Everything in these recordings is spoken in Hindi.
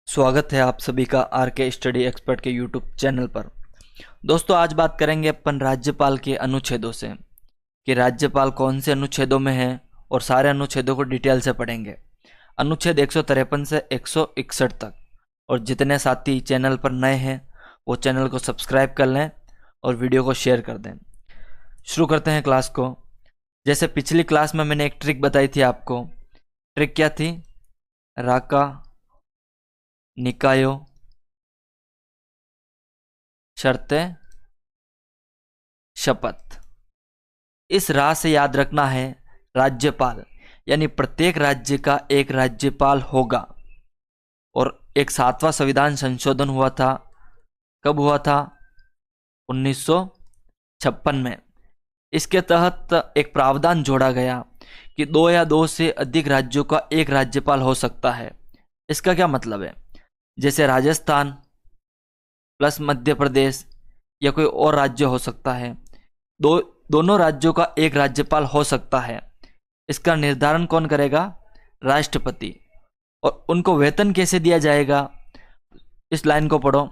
स्वागत है आप सभी का आर के स्टडी एक्सपर्ट के यूट्यूब चैनल पर। दोस्तों, आज बात करेंगे अपन राज्यपाल के अनुच्छेदों से कि राज्यपाल कौन से अनुच्छेदों में है और सारे अनुच्छेदों को डिटेल से पढ़ेंगे, अनुच्छेद 153 से 161 तक। और जितने साथी चैनल पर नए हैं वो चैनल को सब्सक्राइब कर लें और वीडियो को शेयर कर दें। शुरू करते हैं क्लास को। जैसे पिछली क्लास में मैंने एक ट्रिक बताई थी आपको। ट्रिक क्या थी? राका, निकायों, शर्तें, शपथ। इस राह से याद रखना है राज्यपाल, यानी प्रत्येक राज्य का एक राज्यपाल होगा। और एक 7वां संविधान संशोधन हुआ था। कब हुआ था? 1956 में। इसके तहत एक प्रावधान जोड़ा गया कि 2 या 2 से अधिक राज्यों का एक राज्यपाल हो सकता है। इसका क्या मतलब है? जैसे राजस्थान प्लस मध्य प्रदेश या कोई और राज्य हो सकता है, दोनों राज्यों का एक राज्यपाल हो सकता है। इसका निर्धारण कौन करेगा? राष्ट्रपति। और उनको वेतन कैसे दिया जाएगा? इस लाइन को पढ़ो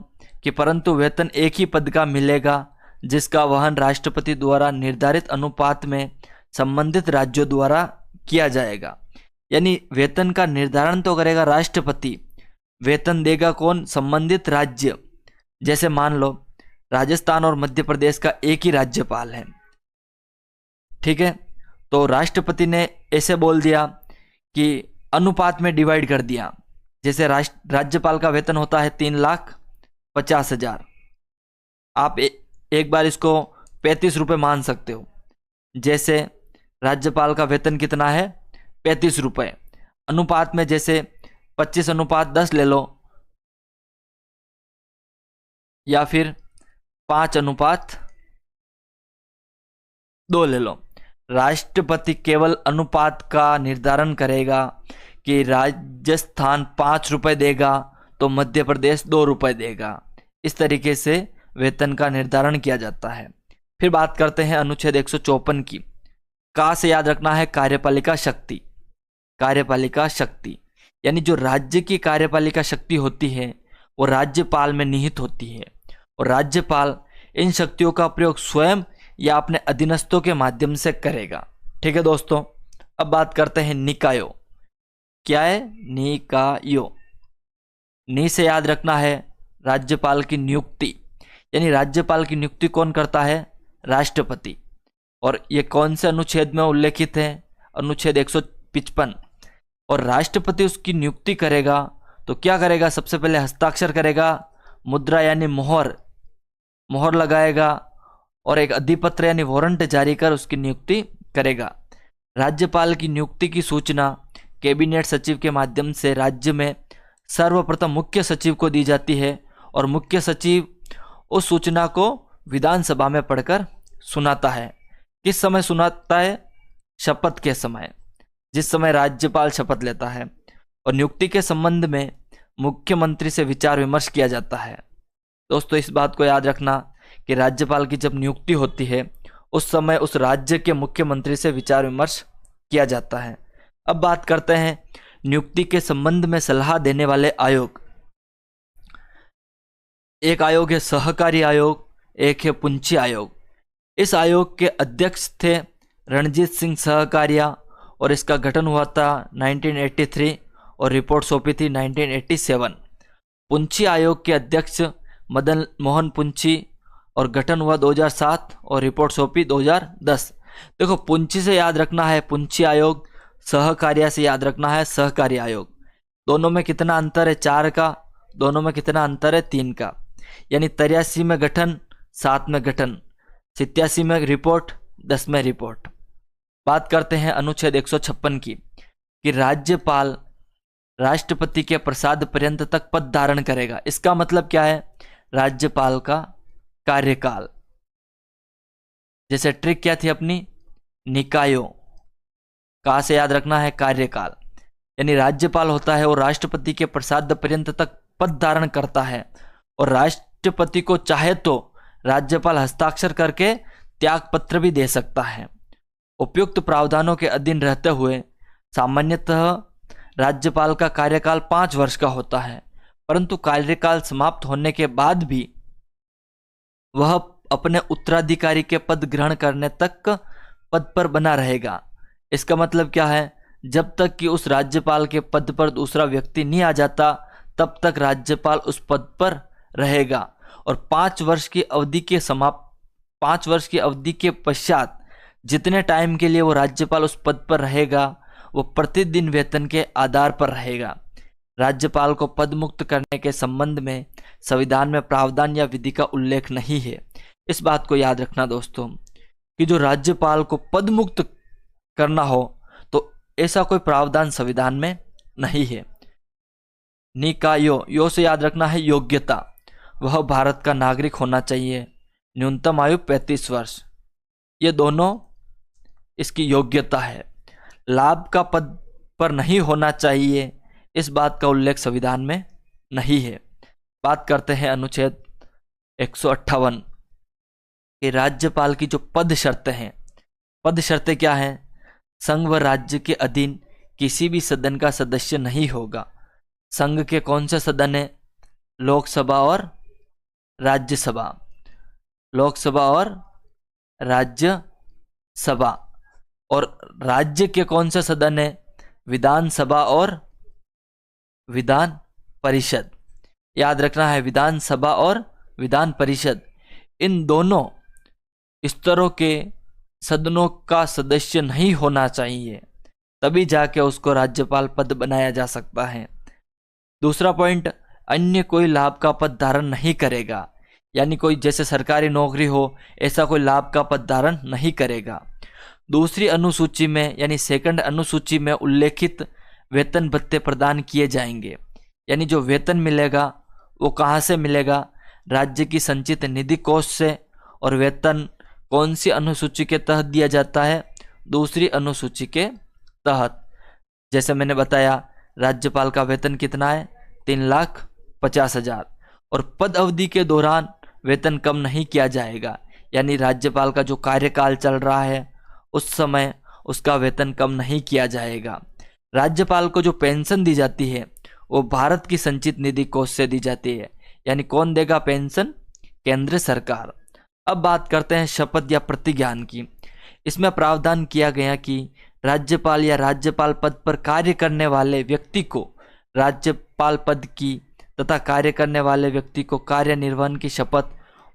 कि परंतु वेतन एक ही पद का मिलेगा जिसका वहन राष्ट्रपति द्वारा निर्धारित अनुपात में संबंधित राज्यों द्वारा किया जाएगा। यानी वेतन का निर्धारण तो करेगा राष्ट्रपति, वेतन देगा कौन? संबंधित राज्य। जैसे मान लो राजस्थान और मध्य प्रदेश का एक ही राज्यपाल है, ठीक है, तो राष्ट्रपति ने ऐसे बोल दिया कि अनुपात में डिवाइड कर दिया। जैसे राज्यपाल का वेतन होता है 3,50,000। आप एक बार इसको 35 रुपये मान सकते हो। जैसे राज्यपाल का वेतन कितना है? 35 रुपये। अनुपात में जैसे 25:10 ले लो या फिर 5:2 ले लो। राष्ट्रपति केवल अनुपात का निर्धारण करेगा कि राजस्थान 5 रुपये देगा तो मध्य प्रदेश 2 रुपये देगा। इस तरीके से वेतन का निर्धारण किया जाता है। फिर बात करते हैं अनुच्छेद 154 की। का से याद रखना है कार्यपालिका शक्ति। कार्यपालिका शक्ति यानी जो राज्य की कार्यपालिका शक्ति होती है वो राज्यपाल में निहित होती है, और राज्यपाल इन शक्तियों का प्रयोग स्वयं या अपने अधीनस्थों के माध्यम से करेगा। ठीक है दोस्तों, अब बात करते हैं निकायों। क्या है? निकायों। नी से याद रखना है राज्यपाल की नियुक्ति, यानी राज्यपाल की नियुक्ति कौन करता है? राष्ट्रपति। और ये कौन से अनुच्छेद में उल्लेखित है? अनुच्छेद 155। और राष्ट्रपति उसकी नियुक्ति करेगा तो क्या करेगा? सबसे पहले हस्ताक्षर करेगा, मुद्रा यानी मोहर लगाएगा, और एक अधिपत्र यानी वारंट जारी कर उसकी नियुक्ति करेगा। राज्यपाल की नियुक्ति की सूचना कैबिनेट सचिव के माध्यम से राज्य में सर्वप्रथम मुख्य सचिव को दी जाती है, और मुख्य सचिव उस सूचना को विधानसभा में पढ़कर सुनाता है। किस समय सुनाता है? शपथ के समय, जिस समय राज्यपाल शपथ लेता है। और नियुक्ति के संबंध में मुख्यमंत्री से विचार विमर्श किया जाता है। दोस्तों, इस बात को याद रखना कि राज्यपाल की जब नियुक्ति होती है उस समय उस राज्य के मुख्यमंत्री से विचार विमर्श किया जाता है। अब बात करते हैं नियुक्ति के संबंध में सलाह देने वाले आयोग। एक आयोग है सहकारी आयोग, एक है पुंछी आयोग। इस आयोग के अध्यक्ष थे रणजीत सिंह सहकारिया, और इसका गठन हुआ था 1983 और रिपोर्ट सौंपी थी 1987। पुंछी आयोग के अध्यक्ष मदन मोहन पुंछी, और गठन हुआ 2007 और रिपोर्ट सौंपी 2010। देखो, पुंछी से याद रखना है पुंछी आयोग, सहकारिया से याद रखना है सहकारी आयोग। दोनों में कितना अंतर है? 4 का। दोनों में कितना अंतर है? 3 का। यानी 83 में गठन, 7 में गठन, 87 में रिपोर्ट, 10 में रिपोर्ट। बात करते हैं अनुच्छेद 156 की कि राज्यपाल राष्ट्रपति के प्रसाद पर्यंत तक पद धारण करेगा। इसका मतलब क्या है? राज्यपाल का कार्यकाल। जैसे ट्रिक क्या थी अपनी? निकायों। का से याद रखना है कार्यकाल, यानी राज्यपाल होता है वो राष्ट्रपति के प्रसाद पर्यंत तक पद धारण करता है, और राष्ट्रपति को चाहे तो राज्यपाल हस्ताक्षर करके त्याग पत्र भी दे सकता है। उपयुक्त प्रावधानों के अधीन रहते हुए सामान्यतः राज्यपाल का कार्यकाल 5 वर्ष का होता है, परंतु कार्यकाल समाप्त होने के बाद भी वह अपने उत्तराधिकारी के पद ग्रहण करने तक पद पर बना रहेगा। इसका मतलब क्या है, जब तक कि उस राज्यपाल के पद पर दूसरा व्यक्ति नहीं आ जाता तब तक राज्यपाल उस पद पर रहेगा। और 5 वर्ष की अवधि के 5 वर्ष की अवधि के पश्चात जितने टाइम के लिए वो राज्यपाल उस पद पर रहेगा वो प्रतिदिन वेतन के आधार पर रहेगा। राज्यपाल को पद मुक्त करने के संबंध में संविधान में प्रावधान या विधि का उल्लेख नहीं है। इस बात को याद रखना दोस्तों कि जो राज्यपाल को पद मुक्त करना हो तो ऐसा कोई प्रावधान संविधान में नहीं है। नी का यो से याद रखना है योग्यता, वह भारत का नागरिक होना चाहिए, न्यूनतम आयु 35 वर्ष, ये दोनों इसकी योग्यता है। लाभ का पद पर नहीं होना चाहिए, इस बात का उल्लेख संविधान में नहीं है। बात करते हैं अनुच्छेद 158 कि राज्यपाल की जो पद शर्तें हैं। पद शर्तें क्या हैं? संघ व राज्य के अधीन किसी भी सदन का सदस्य नहीं होगा। संघ के कौन से सदन है? लोकसभा और राज्यसभा, लोकसभा और राज्यसभा। और राज्य के कौन से सदन है? विधानसभा और विधान परिषद। याद रखना है, विधानसभा और विधान परिषद, इन दोनों स्तरों के सदनों का सदस्य नहीं होना चाहिए, तभी जाके उसको राज्यपाल पद बनाया जा सकता है। दूसरा पॉइंट, अन्य कोई लाभ का पद धारण नहीं करेगा, यानी कोई जैसे सरकारी नौकरी हो ऐसा कोई लाभ का पद धारण नहीं करेगा। दूसरी अनुसूची में यानी सेकंड अनुसूची में उल्लेखित वेतन भत्ते प्रदान किए जाएंगे। यानी जो वेतन मिलेगा वो कहाँ से मिलेगा? राज्य की संचित निधि कोष से। और वेतन कौन सी अनुसूची के तहत दिया जाता है? दूसरी अनुसूची के तहत। जैसे मैंने बताया, राज्यपाल का वेतन कितना है? 3,50,000। और पद अवधि के दौरान वेतन कम नहीं किया जाएगा, यानी राज्यपाल का जो कार्यकाल चल रहा है उस समय उसका वेतन कम नहीं किया जाएगा। राज्यपाल को जो पेंशन दी जाती है वो भारत की संचित निधि कोष से दी जाती है, यानी कौन देगा पेंशन? केंद्र सरकार। अब बात करते हैं शपथ या प्रतिज्ञान की। इसमें प्रावधान किया गया कि राज्यपाल या राज्यपाल पद पर कार्य करने वाले व्यक्ति को राज्यपाल पद की तथा कार्य करने वाले व्यक्ति को कार्य निर्वहन की शपथ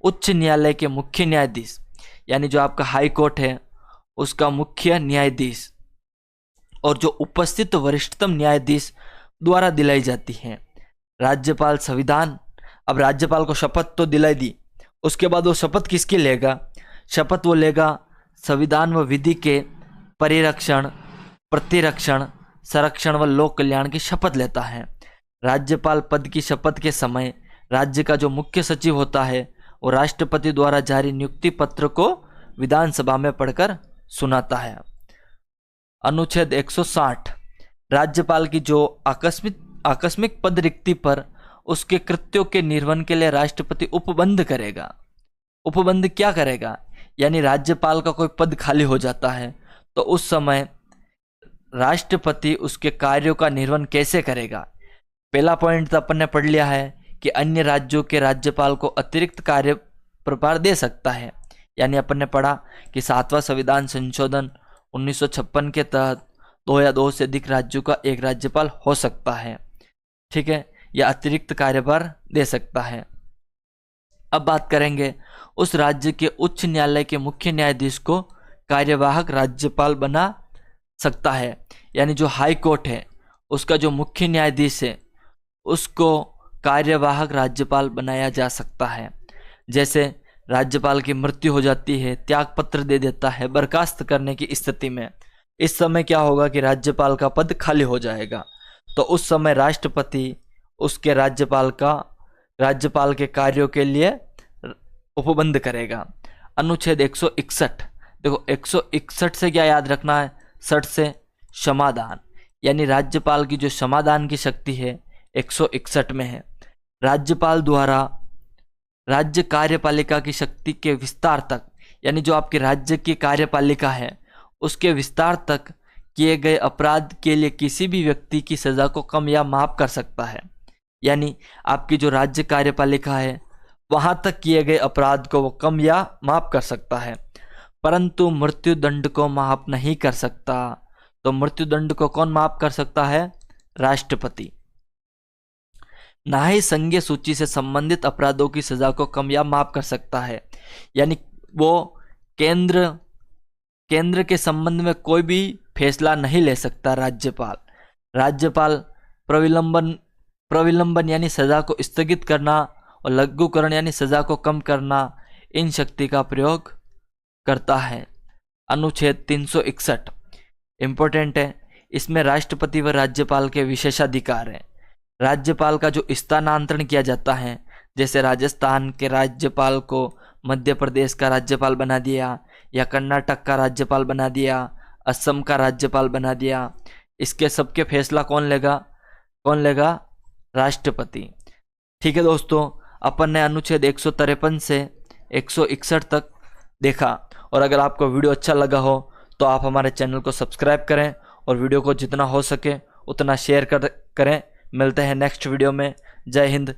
उच्च न्यायालय के मुख्य न्यायाधीश, यानी जो आपका हाई कोर्ट है उसका मुख्य न्यायाधीश और जो उपस्थित वरिष्ठतम न्यायाधीश द्वारा दिलाई जाती है। राज्यपाल संविधान, अब राज्यपाल को शपथ तो दिलाई दी, उसके बाद वो शपथ किसकी लेगा? शपथ वो लेगा संविधान व विधि के परिरक्षण, प्रतिरक्षण, संरक्षण व लोक कल्याण की शपथ लेता है। राज्यपाल पद की शपथ के समय राज्य का जो मुख्य सचिव होता है वो राष्ट्रपति द्वारा जारी नियुक्ति पत्र को विधानसभा में पढ़कर सुनाता है। अनुच्छेद 160, राज्यपाल की जो आकस्मिक पद रिक्ति पर उसके कृत्यों के निर्वहन के लिए राष्ट्रपति उपबंध करेगा। उपबंध क्या करेगा? यानी राज्यपाल का कोई पद खाली हो जाता है तो उस समय राष्ट्रपति उसके कार्यों का निर्वहन कैसे करेगा? पहला पॉइंट तो अपन ने पढ़ लिया है कि अन्य राज्यों के राज्यपाल को अतिरिक्त कार्य प्रभार दे सकता है। यानी अपन ने पढ़ा कि 7वां संविधान संशोधन 1956 के तहत 2 या 2 से अधिक राज्यों का एक राज्यपाल हो सकता है, ठीक है, या अतिरिक्त कार्यभार दे सकता है। अब बात करेंगे उस राज्य के उच्च न्यायालय के मुख्य न्यायाधीश को कार्यवाहक राज्यपाल बना सकता है। यानी जो हाई कोर्ट है उसका जो मुख्य न्यायाधीश है उसको कार्यवाहक राज्यपाल बनाया जा सकता है। जैसे राज्यपाल की मृत्यु हो जाती है, त्याग पत्र दे देता है बर्खास्त करने की स्थिति में, इस समय क्या होगा कि राज्यपाल का पद खाली हो जाएगा, तो उस समय राष्ट्रपति उसके राज्यपाल के कार्यों के लिए उपबंध करेगा। अनुच्छेद 161, देखो 161 से क्या याद रखना है? 60 से क्षमादान, यानी राज्यपाल की जो क्षमादान की शक्ति है 161 में है। राज्यपाल द्वारा राज्य कार्यपालिका की शक्ति के विस्तार तक, यानी जो आपके राज्य की कार्यपालिका है उसके विस्तार तक किए गए अपराध के लिए किसी भी व्यक्ति की सजा को कम या माफ कर सकता है। यानी आपकी जो राज्य कार्यपालिका है वहां तक किए गए अपराध को वो कम या माफ कर सकता है, परंतु मृत्युदंड को माफ नहीं कर सकता। तो मृत्युदंड को कौन माफ कर सकता है? राष्ट्रपति। ना ही संघीय सूची से संबंधित अपराधों की सजा को कम या माफ कर सकता है, यानी वो केंद्र के संबंध में कोई भी फैसला नहीं ले सकता राज्यपाल प्रविलंबन यानी सजा को स्थगित करना और लघुकरण यानी सजा को कम करना, इन शक्ति का प्रयोग करता है। अनुच्छेद 361 इंपॉर्टेंट है, इसमें राष्ट्रपति व राज्यपाल के विशेषाधिकार हैं। राज्यपाल का जो स्थानांतरण किया जाता है, जैसे राजस्थान के राज्यपाल को मध्य प्रदेश का राज्यपाल बना दिया, या कर्नाटक का राज्यपाल बना दिया, असम का राज्यपाल बना दिया, इसके सबके फैसला कौन लेगा? राष्ट्रपति। ठीक है दोस्तों, अपन ने अनुच्छेद 153 से 161 तक देखा, और अगर आपको वीडियो अच्छा लगा हो तो आप हमारे चैनल को सब्सक्राइब करें और वीडियो को जितना हो सके उतना शेयर करें। मिलते हैं नेक्स्ट वीडियो में। जय हिंद,